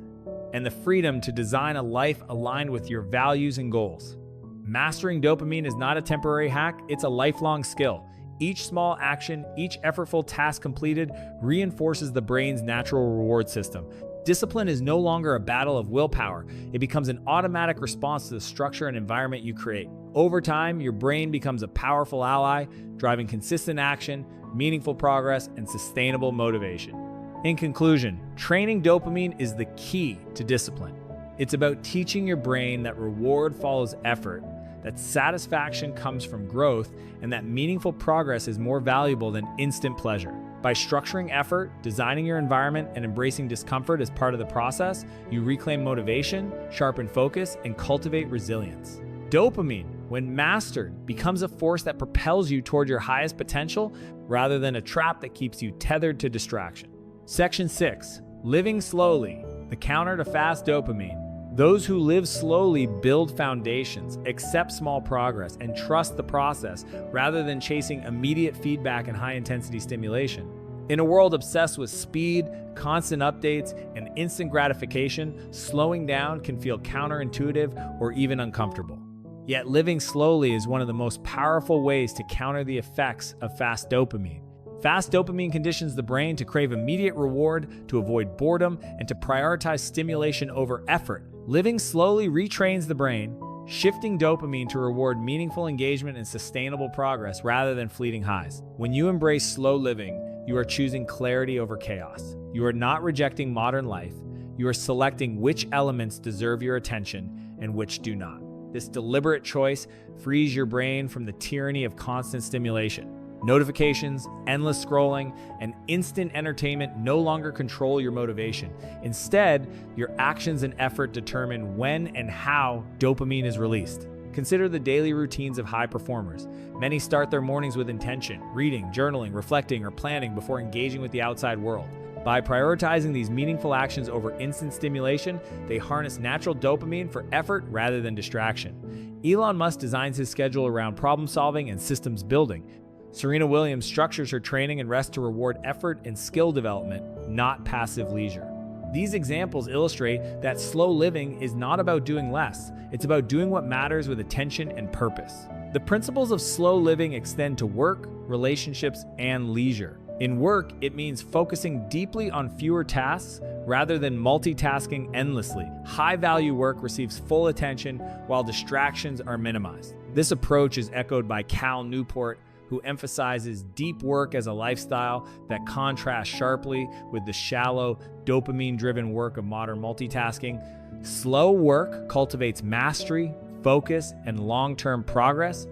S1: and the freedom to design a life aligned with your values and goals. Mastering dopamine is not a temporary hack, it's a lifelong skill. Each small action, each effortful task completed reinforces the brain's natural reward system. Discipline is no longer a battle of willpower. It becomes an automatic response to the structure and environment you create. Over time, your brain becomes a powerful ally, driving consistent action, meaningful progress, and sustainable motivation. In conclusion, training dopamine is the key to discipline. It's about teaching your brain that reward follows effort, that satisfaction comes from growth, and that meaningful progress is more valuable than instant pleasure. By structuring effort, designing your environment, and embracing discomfort as part of the process, you reclaim motivation, sharpen focus, and cultivate resilience. Dopamine, when mastered, becomes a force that propels you toward your highest potential rather than a trap that keeps you tethered to distraction. Section 6. Living slowly, the counter to fast dopamine. Those who live slowly build foundations, accept small progress, and trust the process rather than chasing immediate feedback and high-intensity stimulation. In a world obsessed with speed, constant updates, and instant gratification, slowing down can feel counterintuitive or even uncomfortable. Yet living slowly is one of the most powerful ways to counter the effects of fast dopamine. Fast dopamine conditions the brain to crave immediate reward, to avoid boredom, and to prioritize stimulation over effort. Living slowly retrains the brain, shifting dopamine to reward meaningful engagement and sustainable progress rather than fleeting highs. When you embrace slow living, you are choosing clarity over chaos. You are not rejecting modern life. You are selecting which elements deserve your attention and which do not. This deliberate choice frees your brain from the tyranny of constant stimulation. Notifications, endless scrolling, and instant entertainment no longer control your motivation. Instead, your actions and effort determine when and how dopamine is released. Consider the daily routines of high performers. Many start their mornings with intention, reading, journaling, reflecting, or planning before engaging with the outside world. By prioritizing these meaningful actions over instant stimulation, they harness natural dopamine for effort rather than distraction. Elon Musk designs his schedule around problem solving and systems building. Serena Williams structures her training and rest to reward effort and skill development, not passive leisure. These examples illustrate that slow living is not about doing less. It's about doing what matters with attention and purpose. The principles of slow living extend to work, relationships, and leisure. In work, it means focusing deeply on fewer tasks rather than multitasking endlessly. High-value work receives full attention while distractions are minimized. This approach is echoed by Cal Newport, who emphasizes deep work as a lifestyle that contrasts sharply with the shallow, dopamine-driven work of modern multitasking. Slow work cultivates mastery, focus, and long-term progress,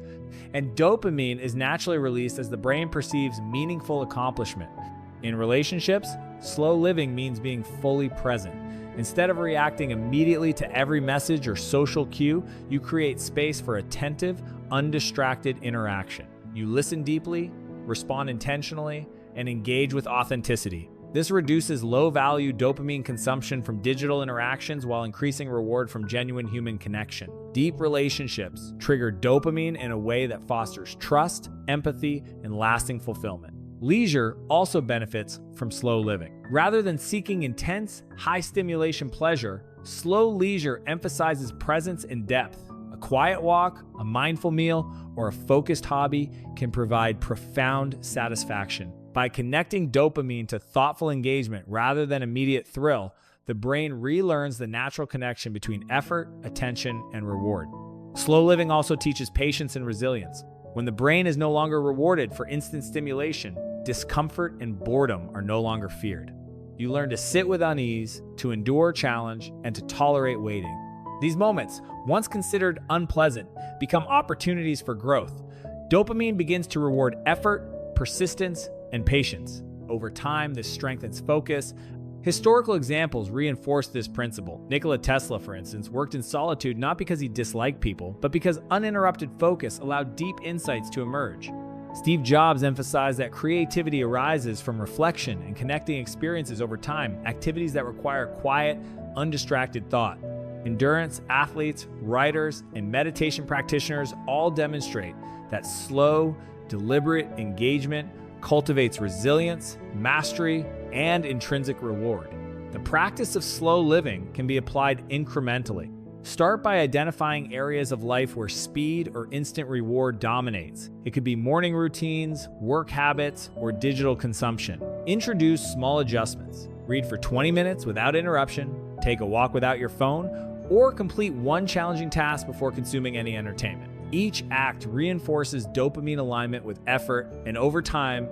S1: and dopamine is naturally released as the brain perceives meaningful accomplishment. In relationships, slow living means being fully present. Instead of reacting immediately to every message or social cue, you create space for attentive, undistracted interaction. You listen deeply, respond intentionally, and engage with authenticity. This reduces low-value dopamine consumption from digital interactions while increasing reward from genuine human connection. Deep relationships trigger dopamine in a way that fosters trust, empathy, and lasting fulfillment. Leisure also benefits from slow living. Rather than seeking intense, high-stimulation pleasure, slow leisure emphasizes presence and depth. A quiet walk, a mindful meal, or a focused hobby can provide profound satisfaction. By connecting dopamine to thoughtful engagement rather than immediate thrill, the brain relearns the natural connection between effort, attention, and reward. Slow living also teaches patience and resilience. When the brain is no longer rewarded for instant stimulation, discomfort and boredom are no longer feared. You learn to sit with unease, to endure challenge, and to tolerate waiting. These moments, once considered unpleasant, become opportunities for growth. Dopamine begins to reward effort, persistence, and patience. Over time, this strengthens focus. Historical examples reinforce this principle. Nikola Tesla, for instance, worked in solitude not because he disliked people, but because uninterrupted focus allowed deep insights to emerge. Steve Jobs emphasized that creativity arises from reflection and connecting experiences over time, activities that require quiet, undistracted thought. Endurance athletes, writers, and meditation practitioners all demonstrate that slow, deliberate engagement cultivates resilience, mastery, and intrinsic reward. The practice of slow living can be applied incrementally. Start by identifying areas of life where speed or instant reward dominates. It could be morning routines, work habits, or digital consumption. Introduce small adjustments. Read for 20 minutes without interruption, take a walk without your phone, or complete one challenging task before consuming any entertainment. Each act reinforces dopamine alignment with effort, and over time,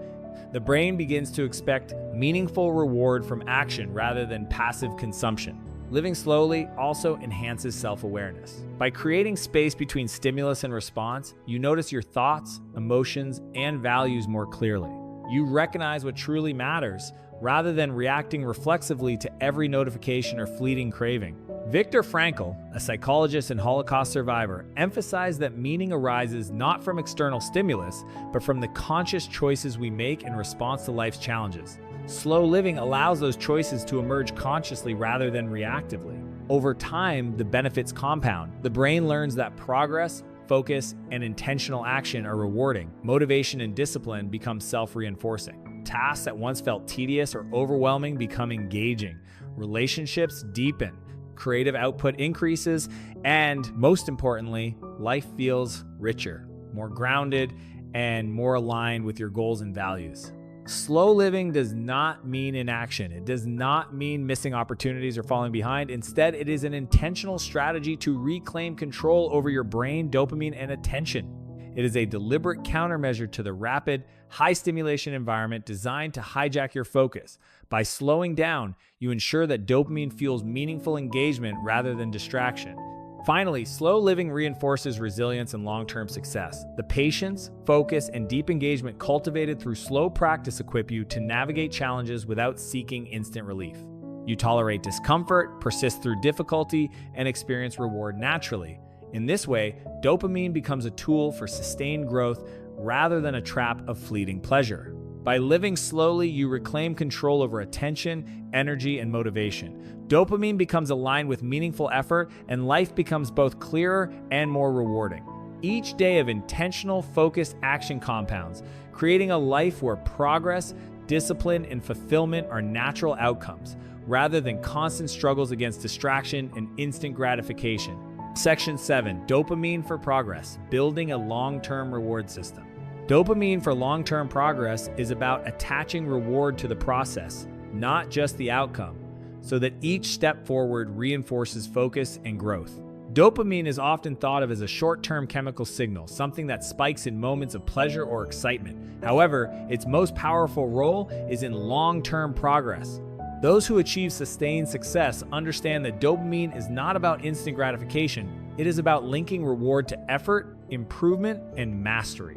S1: the brain begins to expect meaningful reward from action rather than passive consumption. Living slowly also enhances self-awareness. By creating space between stimulus and response, you notice your thoughts, emotions, and values more clearly. You recognize what truly matters, rather than reacting reflexively to every notification or fleeting craving. Viktor Frankl, a psychologist and Holocaust survivor, emphasized that meaning arises not from external stimulus, but from the conscious choices we make in response to life's challenges. Slow living allows those choices to emerge consciously rather than reactively. Over time, the benefits compound. The brain learns that progress, focus, and intentional action are rewarding. Motivation and discipline become self-reinforcing. Tasks that once felt tedious or overwhelming become engaging. Relationships deepen. Creative output increases. And most importantly, life feels richer, more grounded, and more aligned with your goals and values. Slow living does not mean inaction. It does not mean missing opportunities or falling behind. Instead, it is an intentional strategy to reclaim control over your brain, dopamine, and attention. It is a deliberate countermeasure to the rapid, high-stimulation environment designed to hijack your focus. By slowing down, you ensure that dopamine fuels meaningful engagement rather than distraction. Finally, slow living reinforces resilience and long-term success. The patience, focus, and deep engagement cultivated through slow practice equip you to navigate challenges without seeking instant relief. You tolerate discomfort, persist through difficulty, and experience reward naturally. In this way, dopamine becomes a tool for sustained growth rather than a trap of fleeting pleasure. By living slowly, you reclaim control over attention, energy, and motivation. Dopamine becomes aligned with meaningful effort, and life becomes both clearer and more rewarding. Each day of intentional, focused action compounds, creating a life where progress, discipline, and fulfillment are natural outcomes, rather than constant struggles against distraction and instant gratification. Section 7. Dopamine for progress, building a long-term reward system. Dopamine for long-term progress is about attaching reward to the process, not just the outcome, so that each step forward reinforces focus and growth. Dopamine is often thought of as a short-term chemical signal, something that spikes in moments of pleasure or excitement. However, its most powerful role is in long-term progress. Those who achieve sustained success understand that dopamine is not about instant gratification. It is about linking reward to effort, improvement, and mastery.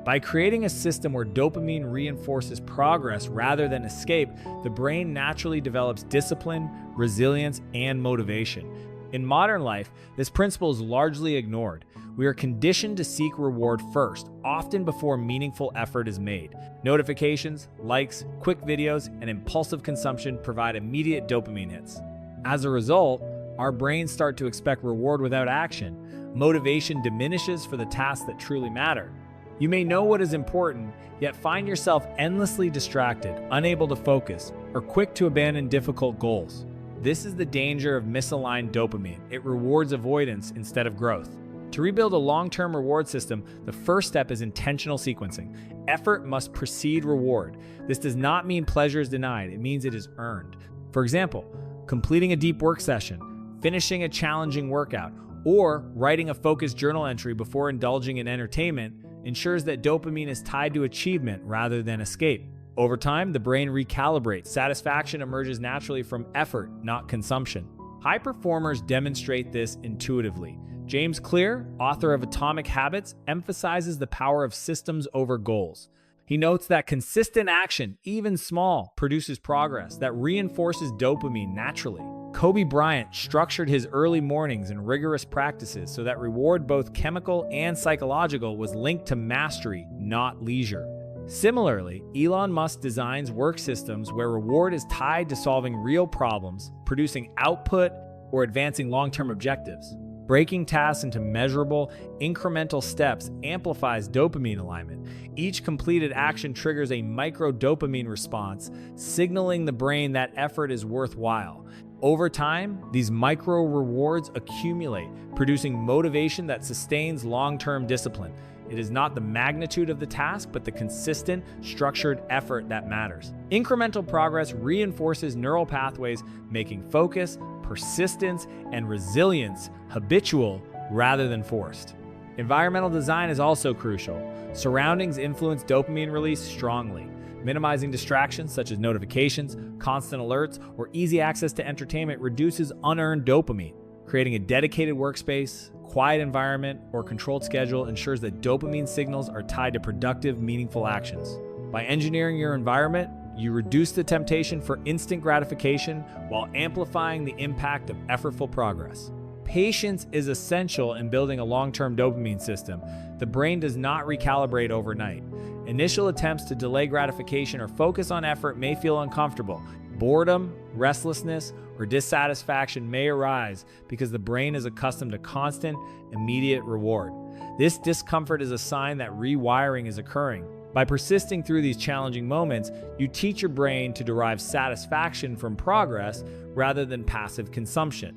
S1: By creating a system where dopamine reinforces progress rather than escape, the brain naturally develops discipline, resilience, and motivation. In modern life, this principle is largely ignored. We are conditioned to seek reward first, often before meaningful effort is made. Notifications, likes, quick videos, and impulsive consumption provide immediate dopamine hits. As a result, our brains start to expect reward without action. Motivation diminishes for the tasks that truly matter. You may know what is important, yet find yourself endlessly distracted, unable to focus, or quick to abandon difficult goals. This is the danger of misaligned dopamine. It rewards avoidance instead of growth. To rebuild a long-term reward system, the first step is intentional sequencing. Effort must precede reward. This does not mean pleasure is denied. It means it is earned. For example, completing a deep work session, finishing a challenging workout, or writing a focused journal entry before indulging in entertainment ensures that dopamine is tied to achievement rather than escape. Over time, the brain recalibrates. Satisfaction emerges naturally from effort, not consumption. High performers demonstrate this intuitively. James Clear, author of Atomic Habits, emphasizes the power of systems over goals. He notes that consistent action, even small, produces progress that reinforces dopamine naturally. Kobe Bryant structured his early mornings and rigorous practices so that reward, both chemical and psychological, was linked to mastery, not leisure. Similarly, Elon Musk designs work systems where reward is tied to solving real problems, producing output, or advancing long-term objectives. Breaking tasks into measurable, incremental steps amplifies dopamine alignment. Each completed action triggers a micro-dopamine response, signaling the brain that effort is worthwhile. Over time, these micro rewards accumulate, producing motivation that sustains long-term discipline. It is not the magnitude of the task, but the consistent, structured effort that matters. Incremental progress reinforces neural pathways, making focus, persistence, and resilience habitual rather than forced. Environmental design is also crucial. Surroundings influence dopamine release strongly. Minimizing distractions such as notifications, constant alerts, or easy access to entertainment reduces unearned dopamine. Creating a dedicated workspace, quiet environment, or controlled schedule ensures that dopamine signals are tied to productive, meaningful actions. By engineering your environment, you reduce the temptation for instant gratification while amplifying the impact of effortful progress. Patience is essential in building a long-term dopamine system. The brain does not recalibrate overnight. Initial attempts to delay gratification or focus on effort may feel uncomfortable. Boredom, restlessness, or dissatisfaction may arise because the brain is accustomed to constant, immediate reward. This discomfort is a sign that rewiring is occurring. By persisting through these challenging moments, you teach your brain to derive satisfaction from progress rather than passive consumption.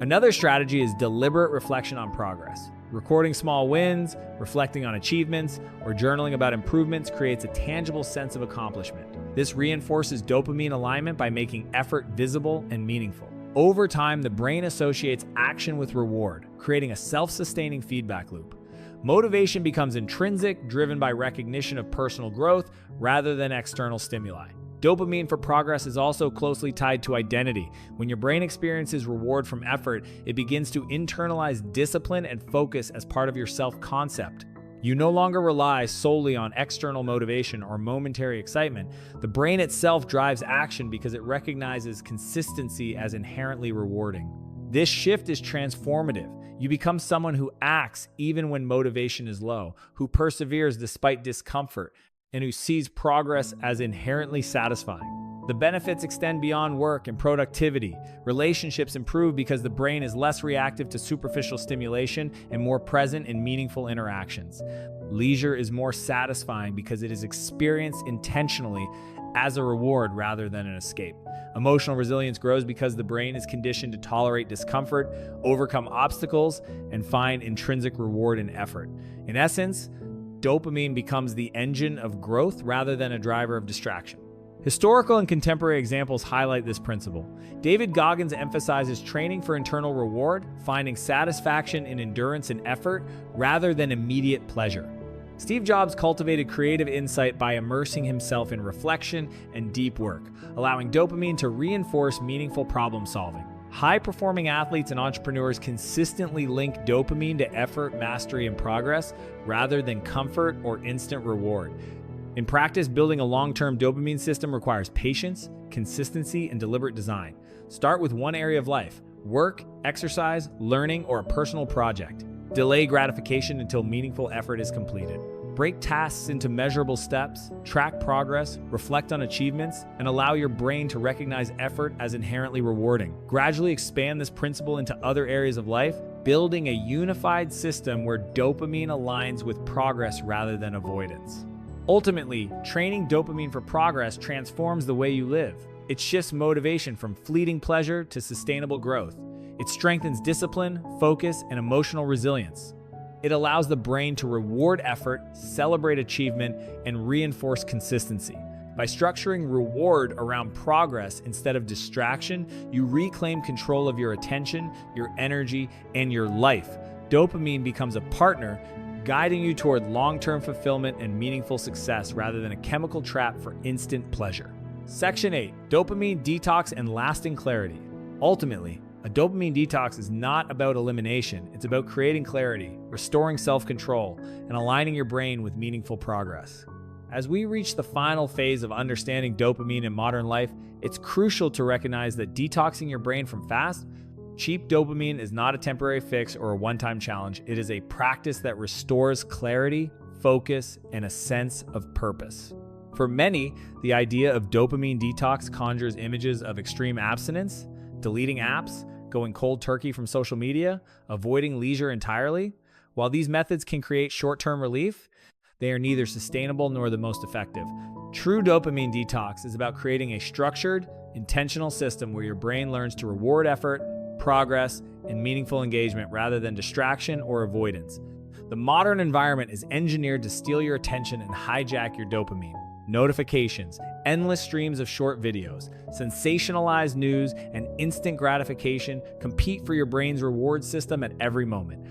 S1: Another strategy is deliberate reflection on progress. Recording small wins, reflecting on achievements, or journaling about improvements creates a tangible sense of accomplishment. This reinforces dopamine alignment by making effort visible and meaningful. Over time, the brain associates action with reward, creating a self-sustaining feedback loop. Motivation becomes intrinsic, driven by recognition of personal growth rather than external stimuli. Dopamine for progress is also closely tied to identity. When your brain experiences reward from effort, it begins to internalize discipline and focus as part of your self-concept. You no longer rely solely on external motivation or momentary excitement. The brain itself drives action because it recognizes consistency as inherently rewarding. This shift is transformative. You become someone who acts even when motivation is low, who perseveres despite discomfort, and who sees progress as inherently satisfying. The benefits extend beyond work and productivity. Relationships improve because the brain is less reactive to superficial stimulation and more present in meaningful interactions. Leisure is more satisfying because it is experienced intentionally as a reward rather than an escape. Emotional resilience grows because the brain is conditioned to tolerate discomfort, overcome obstacles, and find intrinsic reward in effort. In essence, dopamine becomes the engine of growth rather than a driver of distraction. Historical and contemporary examples highlight this principle. David Goggins emphasizes training for internal reward, finding satisfaction in endurance and effort rather than immediate pleasure. Steve Jobs cultivated creative insight by immersing himself in reflection and deep work, allowing dopamine to reinforce meaningful problem solving. High-performing athletes and entrepreneurs consistently link dopamine to effort, mastery, and progress rather than comfort or instant reward. In practice, building a long-term dopamine system requires patience, consistency, and deliberate design. Start with one area of life: work, exercise, learning, or a personal project. Delay gratification until meaningful effort is completed. Break tasks into measurable steps, track progress, reflect on achievements, and allow your brain to recognize effort as inherently rewarding. Gradually expand this principle into other areas of life, building a unified system where dopamine aligns with progress rather than avoidance. Ultimately, training dopamine for progress transforms the way you live. It shifts motivation from fleeting pleasure to sustainable growth. It strengthens discipline, focus, and emotional resilience. It allows the brain to reward effort, celebrate achievement, and reinforce consistency. By structuring reward around progress instead of distraction, you reclaim control of your attention, your energy, and your life. Dopamine becomes a partner, guiding you toward long-term fulfillment and meaningful success rather than a chemical trap for instant pleasure. Section 8. Dopamine Detox and Lasting Clarity. Ultimately, a dopamine detox is not about elimination. It's about creating clarity, restoring self-control, and aligning your brain with meaningful progress. As we reach the final phase of understanding dopamine in modern life, it's crucial to recognize that detoxing your brain from fast, cheap dopamine is not a temporary fix or a one-time challenge. It is a practice that restores clarity, focus, and a sense of purpose. For many, the idea of dopamine detox conjures images of extreme abstinence, deleting apps, going cold turkey from social media, avoiding leisure entirely. While these methods can create short-term relief, they are neither sustainable nor the most effective. True dopamine detox is about creating a structured, intentional system where your brain learns to reward effort, progress, and meaningful engagement rather than distraction or avoidance. The modern environment is engineered to steal your attention and hijack your dopamine. Notifications, endless streams of short videos, sensationalized news, and instant gratification compete for your brain's reward system at every moment.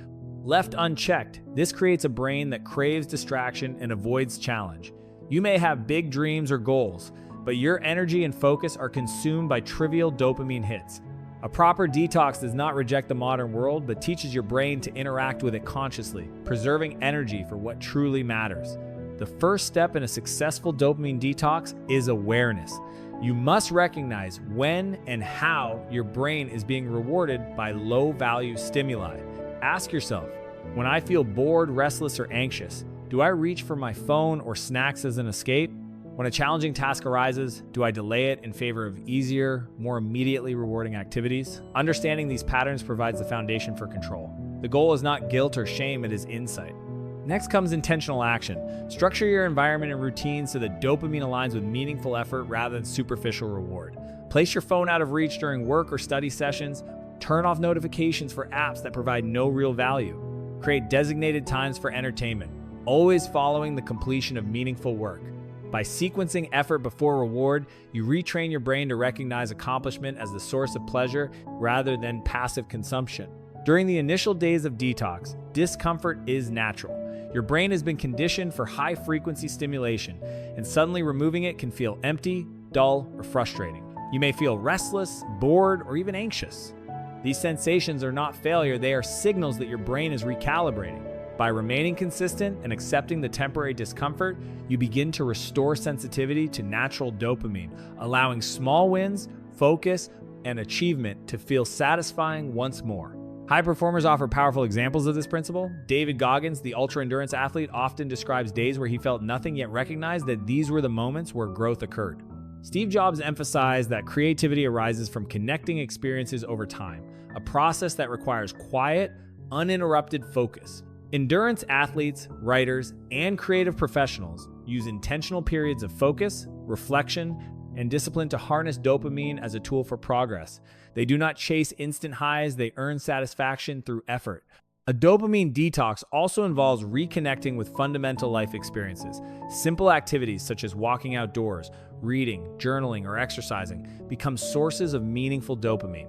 S1: Left unchecked, this creates a brain that craves distraction and avoids challenge. You may have big dreams or goals, but your energy and focus are consumed by trivial dopamine hits. A proper detox does not reject the modern world, but teaches your brain to interact with it consciously, preserving energy for what truly matters. The first step in a successful dopamine detox is awareness. You must recognize when and how your brain is being rewarded by low-value stimuli. Ask yourself, when I feel bored, restless, or anxious, do I reach for my phone or snacks as an escape? When a challenging task arises, do I delay it in favor of easier, more immediately rewarding activities? Understanding these patterns provides the foundation for control. The goal is not guilt or shame, it is insight. Next comes intentional action. Structure your environment and routine so that dopamine aligns with meaningful effort rather than superficial reward. Place your phone out of reach during work or study sessions. Turn off notifications for apps that provide no real value. Create designated times for entertainment, always following the completion of meaningful work. By sequencing effort before reward, you retrain your brain to recognize accomplishment as the source of pleasure rather than passive consumption. During the initial days of detox, discomfort is natural. Your brain has been conditioned for high-frequency stimulation, and suddenly removing it can feel empty, dull, or frustrating. You may feel restless, bored, or even anxious. These sensations are not failure, they are signals that your brain is recalibrating. By remaining consistent and accepting the temporary discomfort, you begin to restore sensitivity to natural dopamine, allowing small wins, focus, and achievement to feel satisfying once more. High performers offer powerful examples of this principle. David Goggins, the ultra-endurance athlete, often describes days where he felt nothing yet recognized that these were the moments where growth occurred. Steve Jobs emphasized that creativity arises from connecting experiences over time, a process that requires quiet, uninterrupted focus. Endurance athletes, writers, and creative professionals use intentional periods of focus, reflection, and discipline to harness dopamine as a tool for progress. They do not chase instant highs, they earn satisfaction through effort. A dopamine detox also involves reconnecting with fundamental life experiences. Simple activities such as walking outdoors, reading, journaling, or exercising become sources of meaningful dopamine.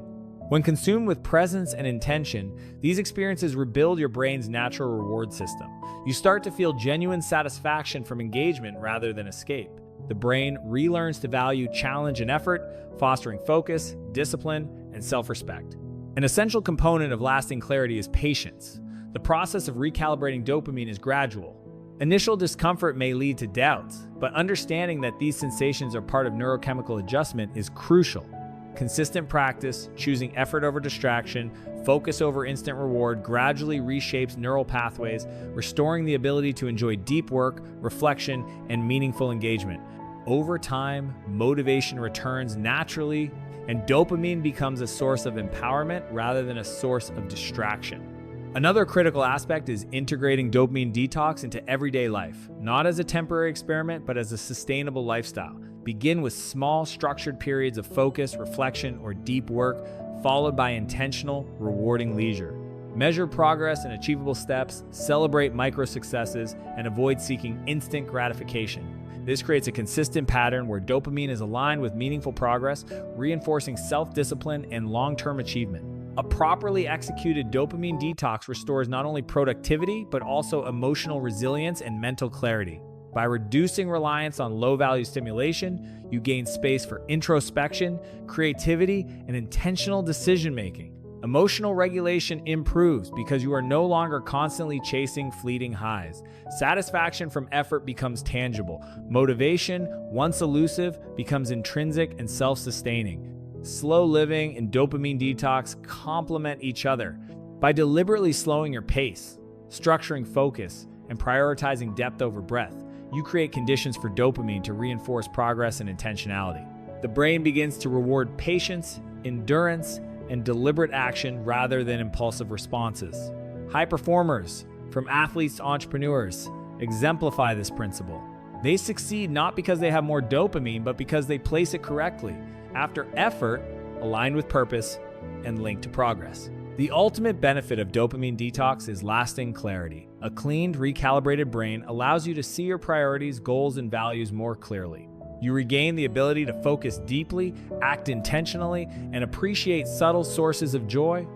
S1: When consumed with presence and intention, these experiences rebuild your brain's natural reward system. You start to feel genuine satisfaction from engagement rather than escape. The brain relearns to value challenge and effort, fostering focus, discipline, and self-respect. An essential component of lasting clarity is patience. The process of recalibrating dopamine is gradual. Initial discomfort may lead to doubts, but understanding that these sensations are part of neurochemical adjustment is crucial. Consistent practice, choosing effort over distraction, focus over instant reward, gradually reshapes neural pathways, restoring the ability to enjoy deep work, reflection, and meaningful engagement. Over time, motivation returns naturally, and dopamine becomes a source of empowerment rather than a source of distraction. Another critical aspect is integrating dopamine detox into everyday life, not as a temporary experiment, but as a sustainable lifestyle. Begin with small, structured periods of focus, reflection, or deep work, followed by intentional, rewarding leisure. Measure progress in achievable steps, celebrate micro successes, and avoid seeking instant gratification. This creates a consistent pattern where dopamine is aligned with meaningful progress, reinforcing self-discipline and long-term achievement. A properly executed dopamine detox restores not only productivity, but also emotional resilience and mental clarity. By reducing reliance on low-value stimulation, you gain space for introspection, creativity, and intentional decision-making. Emotional regulation improves because you are no longer constantly chasing fleeting highs. Satisfaction from effort becomes tangible. Motivation, once elusive, becomes intrinsic and self-sustaining. Slow living and dopamine detox complement each other. By deliberately slowing your pace, structuring focus, and prioritizing depth over breadth, you create conditions for dopamine to reinforce progress and intentionality. The brain begins to reward patience, endurance, and deliberate action rather than impulsive responses. High performers, from athletes to entrepreneurs, exemplify this principle. They succeed not because they have more dopamine, but because they place it correctly, after effort, aligned with purpose, and linked to progress. The ultimate benefit of dopamine detox is lasting clarity. A cleaned, recalibrated brain allows you to see your priorities, goals, and values more clearly. You regain the ability to focus deeply, act intentionally, and appreciate subtle sources of joy.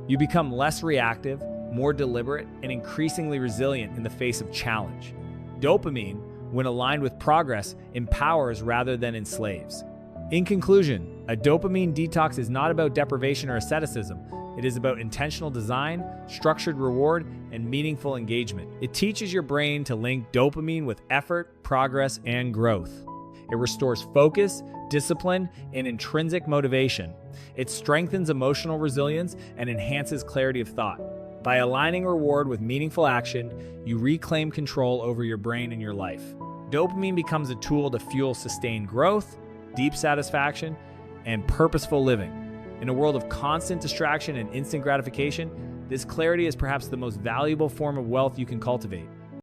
S1: You become less reactive, more deliberate, and increasingly resilient in the face of challenge. Dopamine, when aligned with progress, empowers rather than enslaves. In conclusion, a dopamine detox is not about deprivation or asceticism. It is about intentional design, structured reward, and meaningful engagement. It teaches your brain to link dopamine with effort, progress, and growth. It restores focus, discipline, and intrinsic motivation. It strengthens emotional resilience and enhances clarity of thought. By aligning reward with meaningful action, you reclaim control over your brain and your life. Dopamine becomes a tool to fuel sustained growth, deep satisfaction, and purposeful living. In a world of constant distraction and instant gratification, this clarity is perhaps the most valuable form of wealth you can cultivate.